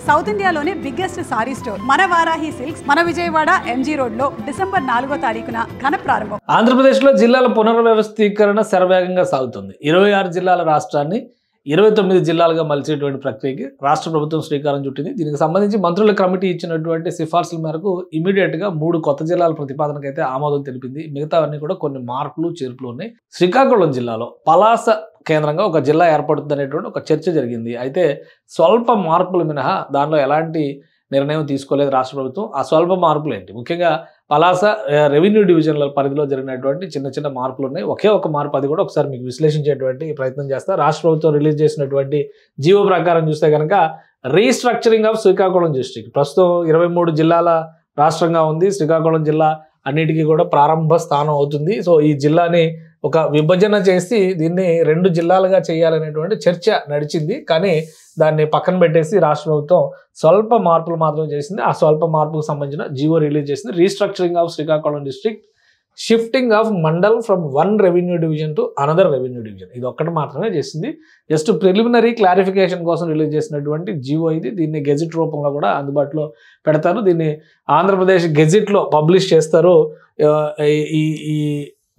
South ఇండియాలోనే biggest sorry store మన Varahi silks మన విజయవాడ ఎంజీ రోడ్ లో డిసెంబర్ 4వ తారీఖున ఘన ప్రారంభం. ఆంధ్రప్రదేశ్లో జిల్లాల పునర్వ్యవస్థీకరణ శరవేగంగా సాగుతుంది. 26 జిల్లాల రాష్ట్రాన్ని 29 జిల్లాలుగా మలిచేటువంటి ప్రక్రియకి రాష్ట్ర ప్రభుత్వం శ్రీకారం చుట్టింది. దీనికి సంబంధించి మంత్రుల కమిటీ ఇచ్చినటువంటి సిఫార్సుల మేరకు ఇమీడియట్గా 3 కొత్త జిల్లాల ప్రతిపాదనకైతే ఆమోదం తెలిపింది. మిగతావన్నీ కూడా కొన్ని మార్పులు చేర్పులు ఉన్నాయి. శ్రీకాకుళం జిల్లాలో పలాస కేంద్రంగా ఒక జిల్లా ఏర్పడుతుంది అనేటువంటి ఒక చర్చ జరిగింది. అయితే స్వల్ప మార్పులు మినహా దానిలో ఎలాంటి నిర్ణయం తీసుకోలేదు రాష్ట్ర ప్రభుత్వం. ఆ స్వల్ప మార్పులు ఏంటి? ముఖ్యంగా పలాస రెవెన్యూ డివిజన్ల పరిధిలో జరిగినటువంటి చిన్న చిన్న మార్పులు ఉన్నాయి. ఒకే ఒక మార్పు, అది కూడా ఒకసారి మీకు విశ్లేషించేటువంటి ప్రయత్నం చేస్తా. రాష్ట్ర ప్రభుత్వం రిలీజ్ చేసినటువంటి జీవో ప్రకారం చూస్తే కనుక రీస్ట్రక్చరింగ్ ఆఫ్ శ్రీకాకుళం డిస్ట్రిక్ట్ ప్రస్తుతం 23 జిల్లాల రాష్ట్రంగా ఉంది. శ్రీకాకుళం జిల్లా అన్నిటికీ కూడా ప్రారంభ స్థానం అవుతుంది. సో ఈ జిల్లాని ఒక విభజన చేసి దీన్ని 2 జిల్లాలుగా చేయాలనేటువంటి చర్చ నడిచింది. కానీ దాన్ని పక్కన పెట్టేసి రాష్ట్ర ప్రభుత్వం స్వల్ప మార్పులు మాత్రం చేసింది. ఆ స్వల్ప మార్పుకు సంబంధించిన జీవో రిలీజ్ చేసింది. Restructuring of Srikakulam district, shifting of mandal from 1 revenue division to another revenue division. ఇది ఒక్కటి మాత్రమే చేసింది. జస్ట్ ప్రిలిమినరీ క్లారిఫికేషన్ కోసం రిలీజ్ చేసినటువంటి జీవో ఇది. దీన్ని గెజిట్ రూపంలో కూడా అందుబాటులో పెడతారు. దీన్ని ఆంధ్రప్రదేశ్ గెజిట్లో పబ్లిష్ చేస్తారు. ఈ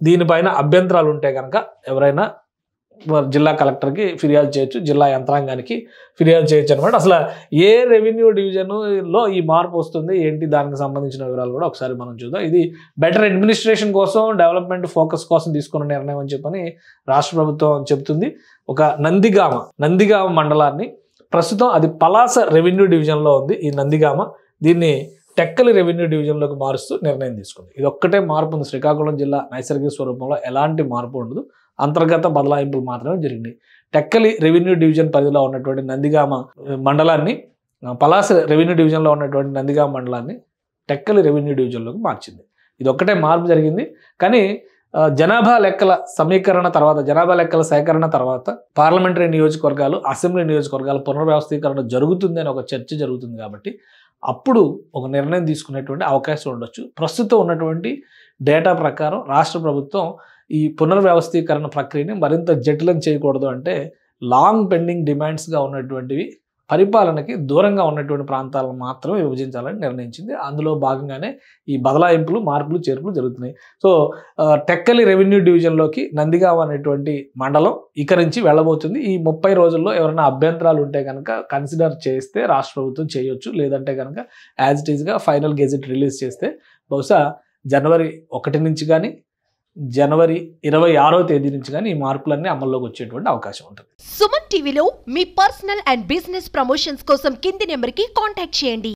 దీనిపైన అభ్యంతరాలు ఉంటే కనుక ఎవరైనా జిల్లా కలెక్టర్కి ఫిర్యాదు చేయొచ్చు, జిల్లా యంత్రాంగానికి ఫిర్యాదు చేయొచ్చు అనమాట. అసలు ఏ రెవెన్యూ డివిజన్లో ఈ మార్పు వస్తుంది ఏంటి, దానికి సంబంధించిన వివరాలు కూడా ఒకసారి మనం చూద్దాం. ఇది బెటర్ అడ్మినిస్ట్రేషన్ కోసం, డెవలప్మెంట్ ఫోకస్ కోసం తీసుకున్న నిర్ణయం అని చెప్పని రాష్ట్ర ప్రభుత్వం చెబుతుంది. ఒక నందిగామ మండలాన్ని ప్రస్తుతం అది పలాస రెవెన్యూ డివిజన్లో ఉంది. ఈ నందిగామ దీన్ని టెక్కలి రెవెన్యూ డివిజన్లోకి మారుస్తూ నిర్ణయం తీసుకుంది. ఇది ఒక్కటే మార్పు ఉంది. శ్రీకాకుళం జిల్లా నైసర్గిక స్వరూపంలో ఎలాంటి మార్పు ఉండదు. అంతర్గత బదలాయింపులు మాత్రమే జరిగినాయి. టెక్కలి రెవెన్యూ డివిజన్ పరిధిలో ఉన్నటువంటి నందిగామ మండలాన్ని, పలాస రెవెన్యూ డివిజన్లో ఉన్నటువంటి నందిగామ మండలాన్ని టెక్కలి రెవెన్యూ డివిజన్లోకి మార్చింది. ఇది ఒక్కటే మార్పు జరిగింది. కానీ జనాభా లెక్కల సమీకరణ తర్వాత, జనాభా లెక్కల సేకరణ తర్వాత పార్లమెంటరీ నియోజకవర్గాలు, అసెంబ్లీ నియోజకవర్గాల పునర్వ్యవస్థీకరణ జరుగుతుంది అని ఒక చర్చ జరుగుతుంది. కాబట్టి అప్పుడు ఒక నిర్ణయం తీసుకునేటువంటి అవకాశం ఉండొచ్చు. ప్రస్తుతం ఉన్నటువంటి డేటా ప్రకారం రాష్ట్ర ప్రభుత్వం ఈ పునర్వ్యవస్థీకరణ ప్రక్రియని మరింత జటిలం చేయకూడదు అంటే లాంగ్ పెండింగ్ డిమాండ్స్గా ఉన్నటువంటివి, పరిపాలనకి దూరంగా ఉన్నటువంటి ప్రాంతాలను మాత్రమే విభజించాలని నిర్ణయించింది. అందులో భాగంగానే ఈ బదలాయింపులు, మార్పులు, చేర్పులు జరుగుతున్నాయి. సో టెక్కలి రెవెన్యూ డివిజన్లోకి నందిగామ అనేటువంటి మండలం ఇక నుంచి వెళ్ళబోతుంది. ఈ 30 రోజుల్లో ఎవరైనా అభ్యంతరాలు ఉంటే కనుక కన్సిడర్ చేస్తే రాష్ట్ర ప్రభుత్వం చేయొచ్చు. లేదంటే కనుక యాజ్ ఇట్ ఈస్గా ఫైనల్ గెజెట్ రిలీజ్ చేస్తే బహుశా జనవరి 1 నుంచి కానీ జనవరి 26వ తేదీ నుంచి కానీ ఈ మార్పులన్నీ అమల్లోకి వచ్చేటువంటి అవకాశం ఉంటుంది. సుమన్ టీవీలో మీ పర్సనల్ అండ్ బిజినెస్ ప్రమోషన్స్ కోసం కింది నెంబర్కి కాంటాక్ట్ చేయండి.